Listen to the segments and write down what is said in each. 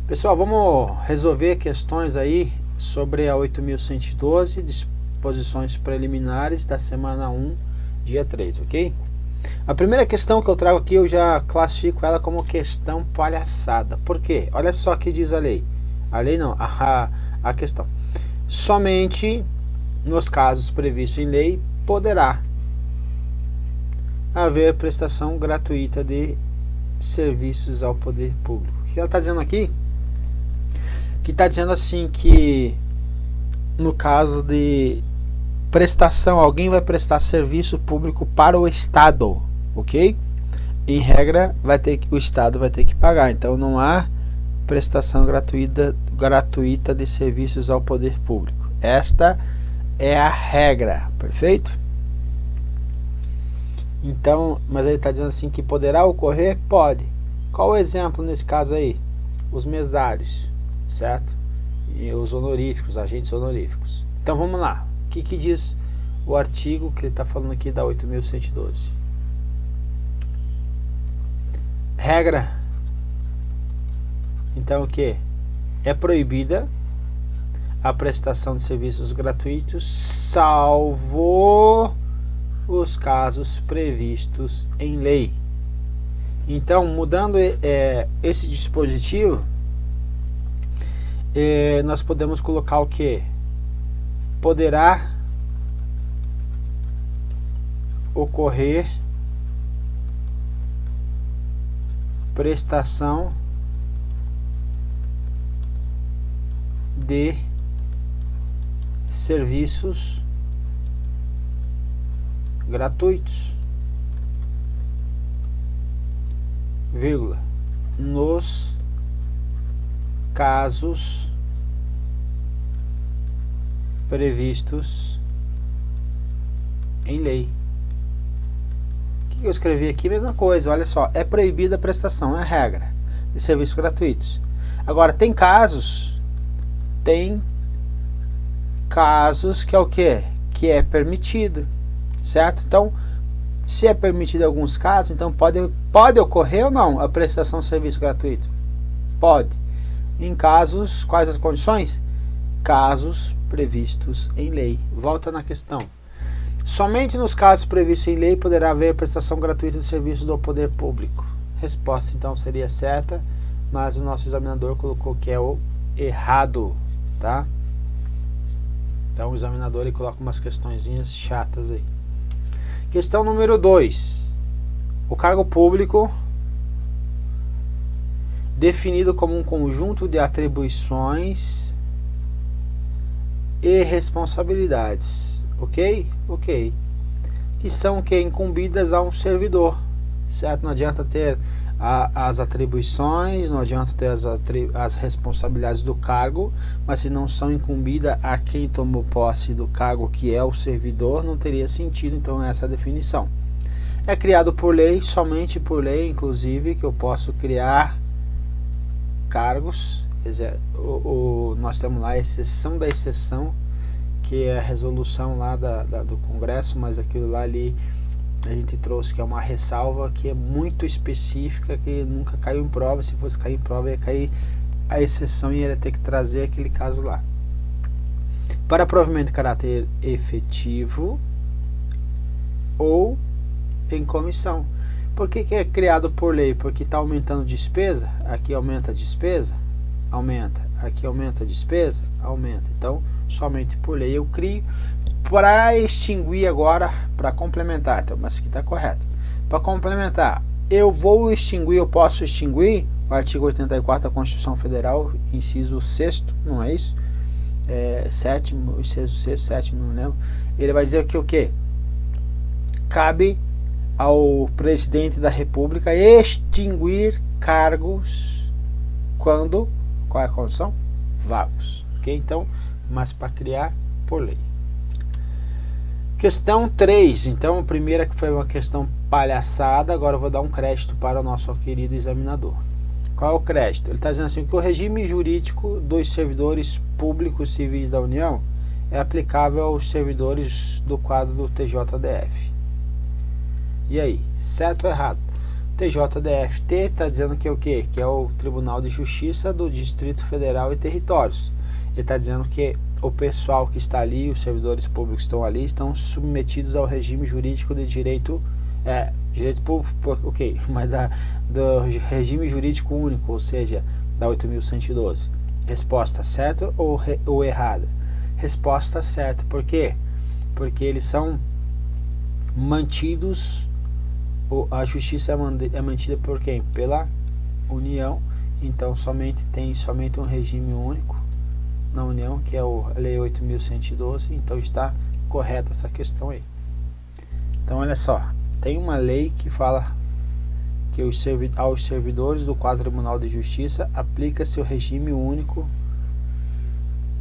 Pessoal, vamos resolver questões aí sobre a 8.112, disposições preliminares da semana 1, dia 3, ok? A primeira questão que eu trago aqui, eu já classifico ela como questão palhaçada. Por quê? Olha só o que diz a lei. A lei não, a questão. Somente nos casos previstos em lei poderá haver prestação gratuita de serviços ao poder público. O que ela está dizendo aqui? Que está dizendo assim que no caso de prestação, alguém vai prestar serviço público para o Estado, ok? Em regra, o Estado vai ter que pagar, então não há prestação gratuita de serviços ao poder público. Esta é a regra, perfeito? Então, mas ele está dizendo assim que poderá ocorrer? Pode. Qual o exemplo nesse caso aí? Os mesários, certo? E os honoríficos, agentes honoríficos. Então vamos lá. O que diz o artigo que ele está falando aqui da 8.112? Regra. Então o que? É proibida a prestação de serviços gratuitos, salvo os casos previstos em lei. Então, mudando esse dispositivo, nós podemos colocar o que? Poderá ocorrer prestação de serviços gratuitos, vírgula, nos casos previstos em lei. O que eu escrevi aqui? Mesma coisa, olha só, é proibida a prestação, é a regra de serviços gratuitos. Agora, tem casos que é o quê? Que é permitido, certo? Então, se é permitido em alguns casos, então pode ocorrer ou não a prestação de serviço gratuito? Pode. Em casos, quais as condições? Casos previstos em lei. Volta na questão. Somente nos casos previstos em lei poderá haver prestação gratuita de serviços do poder público. Resposta então seria certa, mas o nosso examinador colocou que é o errado, tá? Então o examinador ele coloca umas questõezinhas chatas aí. Questão número 2. O cargo público, definido como um conjunto de atribuições e responsabilidades, ok? Ok. Que são incumbidas a um servidor, certo? Não adianta ter as atribuições, não adianta ter as responsabilidades do cargo, mas se não são incumbidas a quem tomou posse do cargo, que é o servidor, não teria sentido, então essa é a definição. É criado por lei, somente por lei, inclusive, que eu posso criar cargos. Nós temos lá a exceção da exceção, que é a resolução lá do Congresso, mas aquilo lá ali a gente trouxe que é uma ressalva que é muito específica, que nunca caiu em prova. Se fosse cair em prova, ia cair a exceção e ia ter que trazer aquele caso lá. Para provimento de caráter efetivo ou em comissão. Por que é criado por lei? Porque está aumentando despesa, aqui aumenta a despesa, aumenta, aqui aumenta a despesa, aumenta. Então, somente por lei eu crio. Para extinguir agora, para complementar, então, mas aqui está correto. Para complementar, eu posso extinguir o artigo 84 da Constituição Federal, inciso 6º, não é isso? Sétimo, inciso 6º, sétimo, não lembro. Ele vai dizer que o quê? Cabe ao presidente da República extinguir cargos quando, qual é a condição? Vagos, ok? Então, mas para criar por lei. Questão 3, então a primeira que foi uma questão palhaçada, agora eu vou dar um crédito para o nosso querido examinador. Qual é o crédito? Ele está dizendo assim que o regime jurídico dos servidores públicos civis da União é aplicável aos servidores do quadro do TJDF. E aí, certo ou errado? TJDFT está dizendo que é o quê? Que é o Tribunal de Justiça do Distrito Federal e Territórios. Ele está dizendo que o pessoal que está ali, os servidores públicos que estão ali, estão submetidos ao regime jurídico de direito público, ok, mas do regime jurídico único, ou seja, da 8.112. Resposta certa ou errada? Resposta certa. Por quê? Porque eles são mantidos, a justiça é mantida por quem? Pela União. Então tem somente um regime único na União, que é a Lei 8.112. Então está correta essa questão aí. Então olha só, tem uma lei que fala que aos servidores do quadro Tribunal de Justiça aplica-se o regime único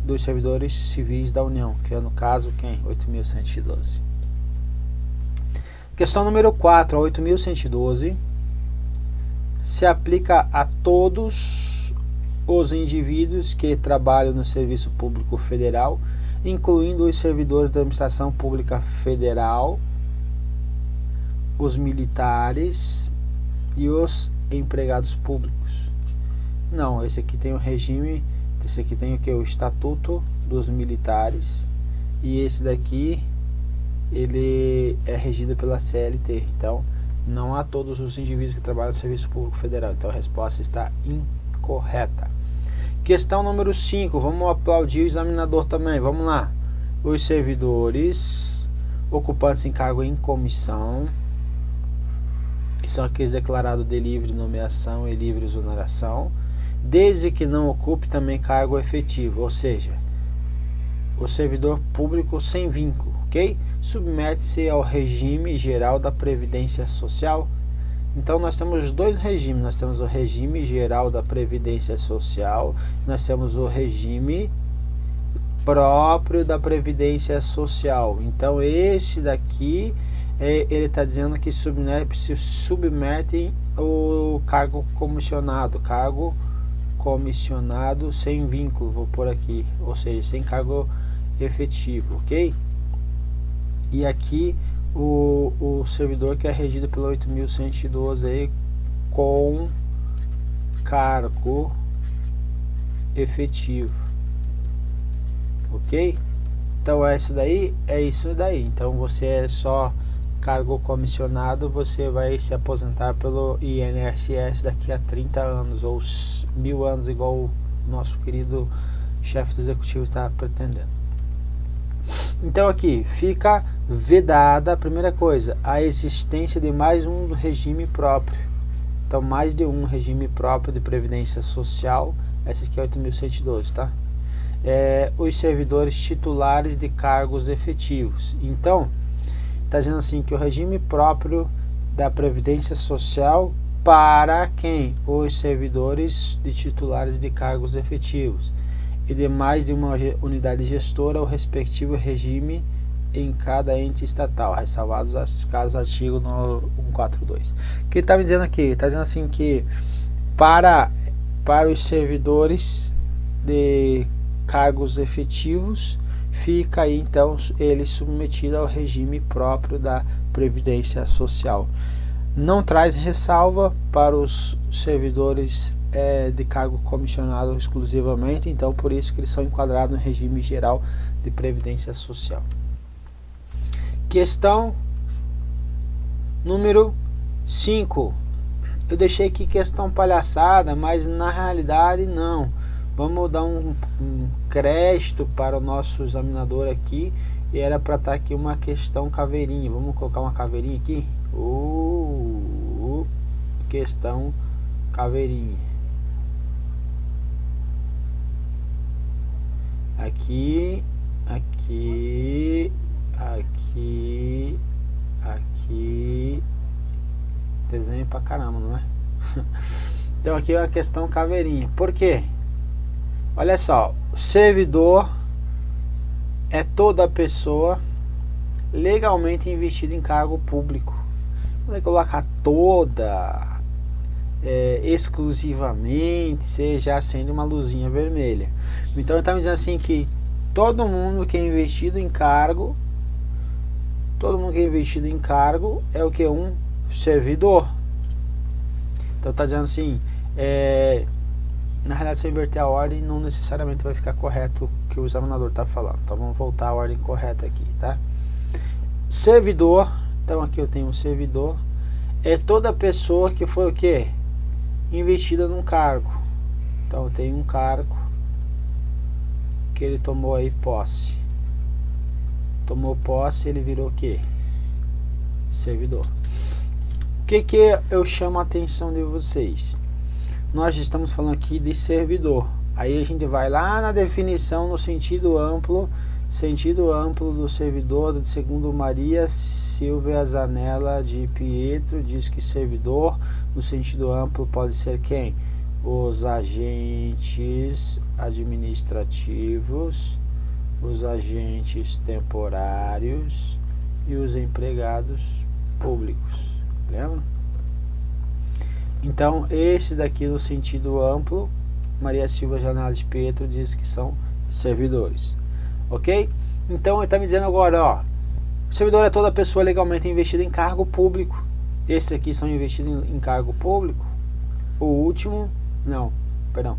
dos servidores civis da União, que é no caso quem? 8.112. Questão número 4, a 8.112 se aplica a todos os indivíduos que trabalham no Serviço Público Federal, incluindo os servidores da Administração Pública Federal, os militares e os empregados públicos. Não, esse aqui tem o regime, esse aqui tem o que? O Estatuto dos Militares, e esse daqui ele é regido pela CLT. Então não há todos os indivíduos que trabalham no Serviço Público Federal. Então a resposta está incorreta. Questão número 5, vamos aplaudir o examinador também, vamos lá. Os servidores ocupantes em cargo em comissão, que são aqueles declarados de livre nomeação e livre exoneração, desde que não ocupe também cargo efetivo, ou seja, o servidor público sem vínculo, ok? Submete-se ao regime geral da Previdência Social. Então nós temos dois regimes, nós temos o regime geral da Previdência Social, nós temos o regime próprio da Previdência Social. Então esse daqui, ele está dizendo que se submetem o cargo comissionado sem vínculo, vou pôr aqui, ou seja, sem cargo efetivo, ok? E aqui o servidor que é regido pelo 8.112 aí, com cargo efetivo, ok? Então é isso daí. Então você é só cargo comissionado, você vai se aposentar pelo INSS daqui a 30 anos ou 1000 anos, igual o nosso querido chefe do executivo está pretendendo. Então aqui fica vedada, a primeira coisa, a existência de mais um regime próprio. Então mais de um regime próprio de previdência social. Essa aqui é 8.112, tá? Os servidores titulares de cargos efetivos. Então está dizendo assim que o regime próprio da previdência social para quem? Os servidores de titulares de cargos efetivos e de mais de uma unidade gestora, o respectivo regime em cada ente estatal, ressalvados os casos artigo no 142. O que ele está me dizendo aqui? Está dizendo assim que para os servidores de cargos efetivos fica aí então ele submetido ao regime próprio da Previdência Social. Não traz ressalva para os servidores de cargo comissionado exclusivamente, então por isso que eles são enquadrados no regime geral de Previdência Social. Questão número 5. Eu deixei aqui questão palhaçada, mas na realidade não. Vamos dar um crédito para o nosso examinador aqui, e era para estar aqui uma questão caveirinha. Vamos colocar uma caveirinha aqui. Questão caveirinha. Aqui, desenho pra caramba, não é? Então aqui é uma questão caveirinha. Por quê? Olha só, o servidor é toda pessoa legalmente investida em cargo público. Quando colocar toda, exclusivamente, você já acende uma luzinha vermelha. Então ele está me dizendo assim que todo mundo que é investido em cargo, é o que? Um servidor. Então tá dizendo assim, na realidade, se eu inverter a ordem, não necessariamente vai ficar correto o que o examinador está falando. Então vamos voltar à ordem correta aqui, tá? Servidor, então aqui eu tenho um servidor, é toda pessoa que foi o quê? Investida num cargo. Então eu tenho um cargo que ele tomou aí posse. Tomou posse, ele virou o quê? Servidor. O que eu chamo a atenção de vocês? Nós estamos falando aqui de servidor. Aí a gente vai lá na definição no sentido amplo do servidor, segundo Maria Silvia Zanella de Pietro, diz que servidor no sentido amplo pode ser quem? Os agentes administrativos, os agentes temporários e os empregados públicos. Lembra? Então, esse daqui no sentido amplo, Maria Silva Zanella de Pietro diz que são servidores. Ok? Então, ele está me dizendo agora, ó, servidor é toda pessoa legalmente investida em cargo público. Esses aqui são investidos em cargo público. O último, não, perdão.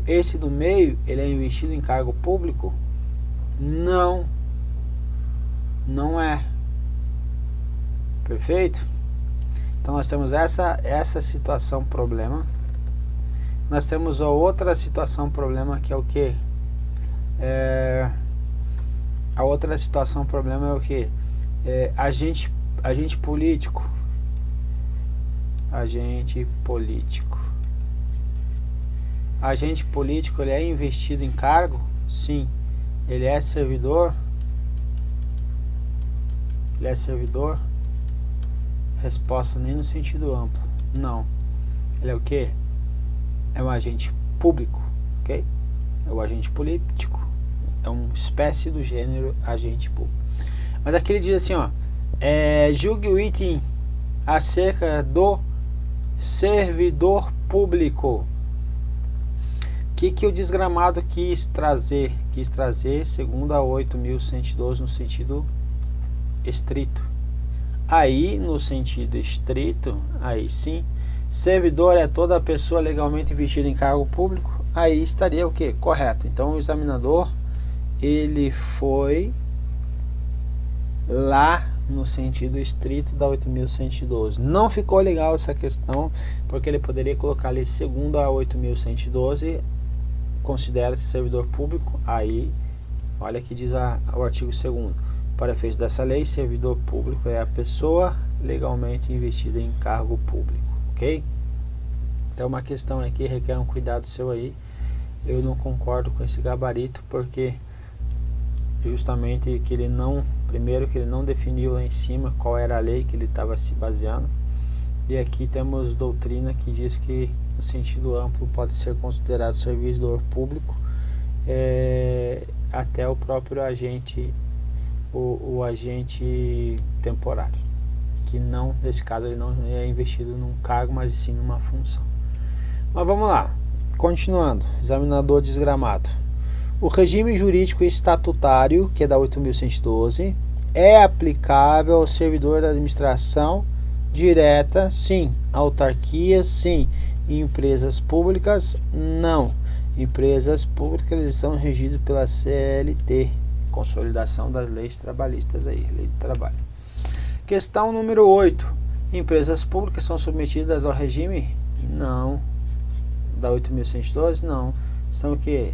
Esse do meio, ele é investido em cargo público? Não. Não é. Perfeito? Então nós temos essa situação problema. Nós temos a outra situação problema, que é o que? A outra situação problema é o que? Agente político. Agente político. Agente político, ele é investido em cargo? Sim. Ele é servidor? Ele é servidor? Resposta nem no sentido amplo. Não. Ele é o que? É um agente público, ok? É o agente político. É uma espécie do gênero agente público. Mas aqui ele diz assim, ó, julgue o item acerca do servidor público. O que o desgramado quis trazer? Quis trazer, segundo a 8.112, no sentido estrito. Aí, no sentido estrito, aí sim, servidor é toda pessoa legalmente investida em cargo público, aí estaria o que? Correto. Então, o examinador, ele foi lá no sentido estrito da 8.112. Não ficou legal essa questão, porque ele poderia colocar ali, segundo a 8.112, considera-se servidor público. Aí, olha que diz o artigo 2º. Para efeito dessa lei, servidor público é a pessoa legalmente investida em cargo público, ok? Então, uma questão aqui requer um cuidado seu aí. Eu não concordo com esse gabarito, porque justamente que ele não, primeiro que ele não definiu lá em cima qual era a lei que ele estava se baseando, e aqui temos doutrina que diz que no sentido amplo pode ser considerado servidor público até o próprio agente, o agente temporário, que não, nesse caso ele não é investido num cargo, mas sim numa função. Mas vamos lá, continuando, examinador desgramado. O regime jurídico estatutário, que é da 8.112, é aplicável ao servidor da administração direta, sim. Autarquias, sim. Empresas públicas, não. Empresas públicas, eles são regidos pela CLT, consolidação das leis trabalhistas aí, leis de trabalho. Questão número 8. Empresas públicas são submetidas ao regime? Não. Da 8.112? Não. São o que?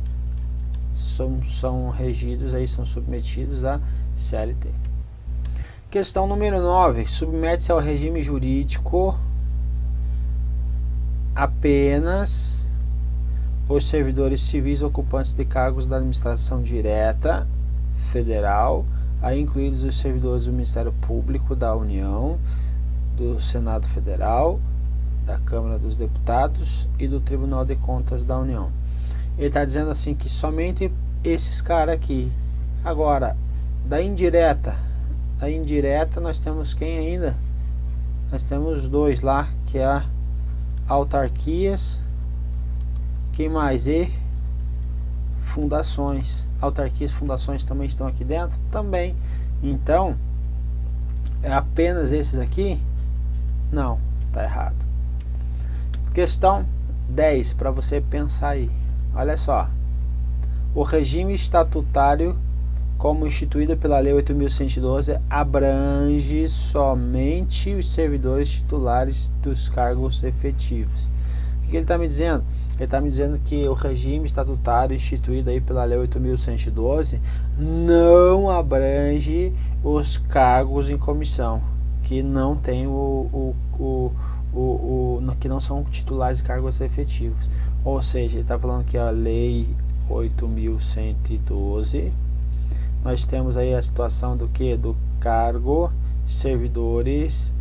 São regidos aí, são submetidos à CLT. Questão número 9. Submete-se ao regime jurídico apenas os servidores civis ocupantes de cargos da administração direta federal, aí incluídos os servidores do Ministério Público da União, do Senado Federal, da Câmara dos Deputados e do Tribunal de Contas da União. Ele está dizendo assim que somente esses caras aqui. Agora, da indireta nós temos quem ainda? Nós temos dois lá, que é a autarquias, quem mais? E fundações. Autarquias e fundações também estão aqui dentro? Também. Então, é apenas esses aqui? Não, tá errado. Questão 10, para você pensar aí. Olha só. O regime estatutário, como instituído pela Lei 8.112, abrange somente os servidores titulares dos cargos efetivos. O que ele está me dizendo? Ele está me dizendo que o regime estatutário instituído aí pela Lei 8.112 não abrange os cargos em comissão, que não tem que não são titulares de cargos efetivos. Ou seja, ele está falando que a Lei 8.112, nós temos aí a situação do que? Do cargo, servidores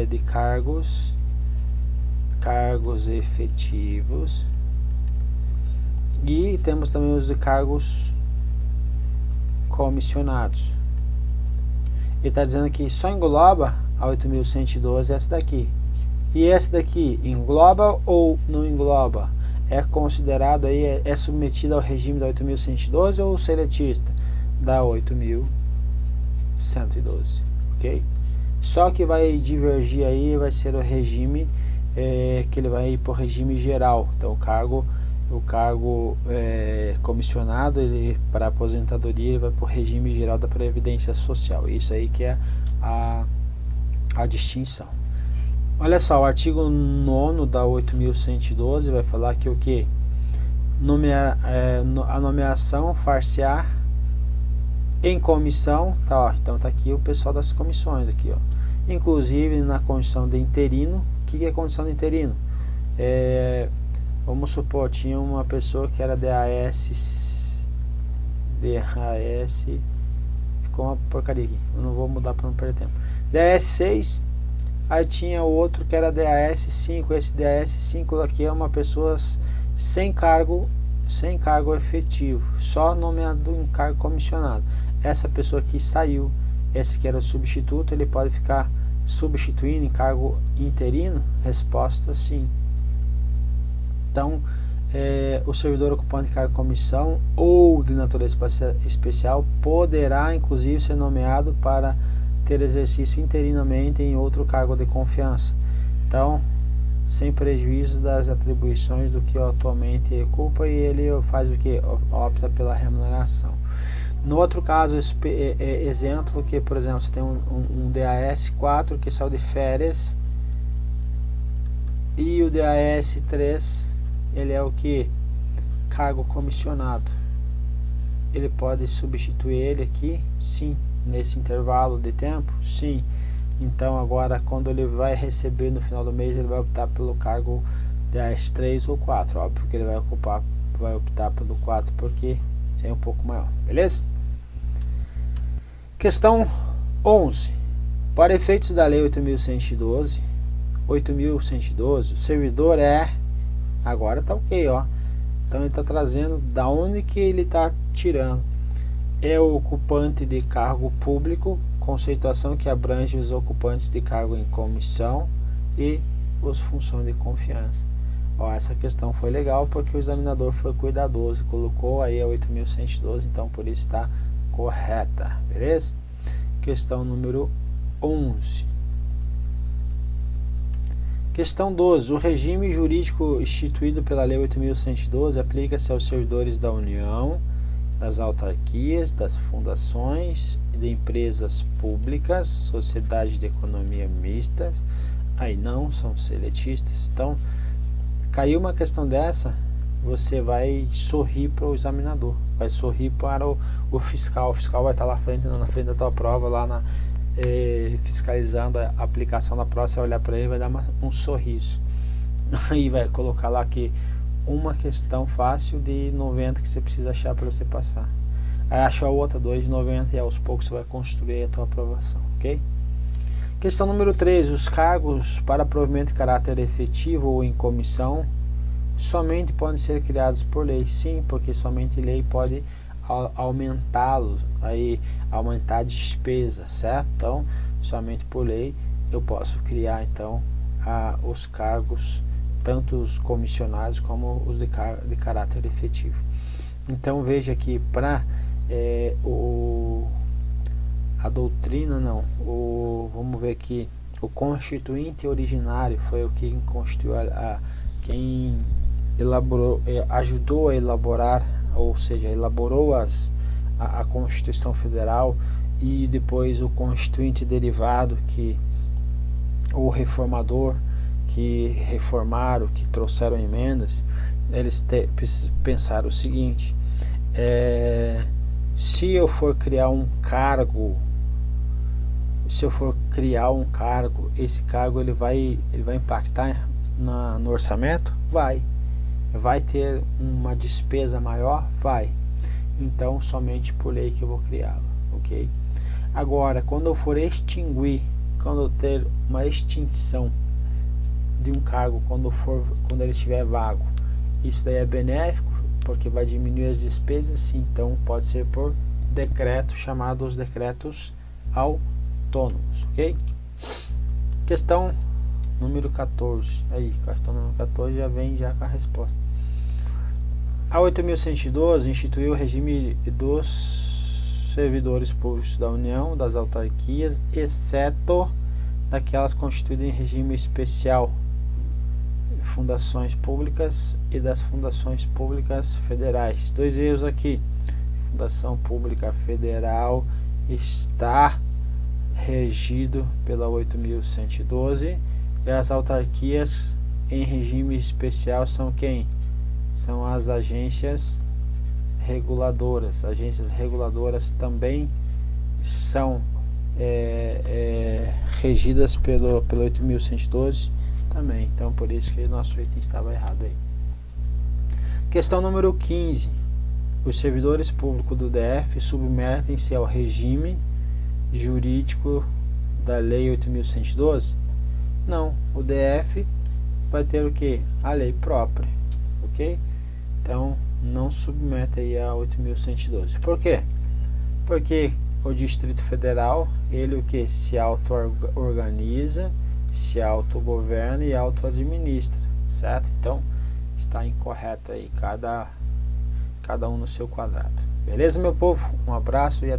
de cargos efetivos, e temos também os de cargos comissionados. Ele está dizendo que só engloba a 8.112 essa daqui. E esse daqui engloba ou não engloba? É considerado aí, é submetido ao regime da 8.112 ou seletista? Da 8.112, ok? Só que vai divergir aí, vai ser o regime que ele vai ir para o regime geral. Então o cargo comissionado, ele para aposentadoria, ele vai para o regime geral da Previdência Social. Isso aí que é a distinção. Olha só, o artigo 9º da 8.112 vai falar que o que? A nomeação far-se-á em comissão, tá, ó, então tá aqui o pessoal das comissões aqui, ó. Inclusive na condição de interino. O que é condição de interino? Vamos supor, tinha uma pessoa que era DAS, ficou uma porcaria aqui, eu não vou mudar para não perder tempo. DAS 6, aí tinha o outro que era DAS 5, esse DAS 5 aqui é uma pessoa sem cargo efetivo, só nomeado em cargo comissionado. Essa pessoa aqui saiu, esse que era o substituto, ele pode ficar substituindo em cargo interino? Resposta sim. Então, o servidor ocupante de cargo de comissão ou de natureza especial poderá inclusive ser nomeado para ter exercício interinamente em outro cargo de confiança. Então, sem prejuízo das atribuições do que atualmente ocupa, e ele faz o que? Opta pela remuneração. No outro caso, exemplo, que por exemplo, você tem um DAS 4 que saiu de férias, e o DAS 3, ele é o que? Cargo comissionado. Ele pode substituir ele aqui? Sim. Nesse intervalo de tempo? Sim. Então agora, quando ele vai receber no final do mês, ele vai optar pelo cargo DAS 3 ou 4. Óbvio que ele vai optar pelo 4 porque é um pouco maior. Beleza? Questão 11. Para efeitos da Lei 8.112, o servidor agora tá ok, ó. Então ele está trazendo da onde que ele está tirando. É o ocupante de cargo público, conceituação que abrange os ocupantes de cargo em comissão e os funções de confiança. Ó, essa questão foi legal porque o examinador foi cuidadoso, colocou aí a 8.112, então por isso está correta, beleza? Questão número 11. Questão 12. O regime jurídico instituído pela Lei 8.112 aplica-se aos servidores da União, das autarquias, das fundações, de empresas públicas, sociedades de economia mistas, aí não são seletistas. Então, caiu uma questão dessa, você vai sorrir para o examinador, vai sorrir para o fiscal. O fiscal vai estar lá na frente da tua prova, lá fiscalizando a aplicação da prova. Você vai olhar para ele e vai dar um sorriso. Aí vai colocar lá que uma questão fácil de 90 que você precisa achar para você passar. Aí achou a outra 2 de 90 e aos poucos você vai construir a tua aprovação, ok? Questão número 13. Os cargos para provimento de caráter efetivo ou em comissão somente podem ser criados por lei. Sim, porque somente lei pode aumentá-los, aí aumentar a despesa, certo? Então, somente por lei eu posso criar então os cargos, tanto os comissionados como os de caráter efetivo. Então veja aqui, para a doutrina não, vamos ver aqui, o constituinte originário foi o que constituiu quem elaborou, ajudou a elaborar, ou seja, elaborou a Constituição Federal, e depois o Constituinte derivado, que o reformador, que reformaram, que trouxeram emendas. Eles pensaram o seguinte: se eu for criar um cargo, esse cargo ele vai impactar no orçamento? Vai ter uma despesa maior? Vai. Então somente por lei que eu vou criá-lo, ok? Agora, quando eu for extinguir, quando eu ter uma extinção de um cargo, quando ele estiver vago, isso daí é benéfico, porque vai diminuir as despesas, sim. Então pode ser por decreto, chamado os decretos autônomos, ok? Questão número 14, aí, questão número 14 já vem com a resposta. A 8.112 instituiu o regime dos servidores públicos da União, das autarquias, exceto daquelas constituídas em regime especial, fundações públicas e das fundações públicas federais. Dois erros aqui: Fundação Pública Federal está regido pela 8.112 e as autarquias em regime especial são quem? São as agências reguladoras. Agências reguladoras também são regidas pelo 8.112 também. Então por isso que nosso item estava errado aí. Questão número 15. Os servidores públicos do DF submetem-se ao regime jurídico da lei 8.112? Não, o DF vai ter o que? A lei própria, ok? Então não submete aí a 8.112. Por quê? Porque o Distrito Federal, ele o que? Se auto-organiza, se autogoverna e auto-administra, certo? Então está incorreto aí, cada um no seu quadrado. Beleza, meu povo? Um abraço e até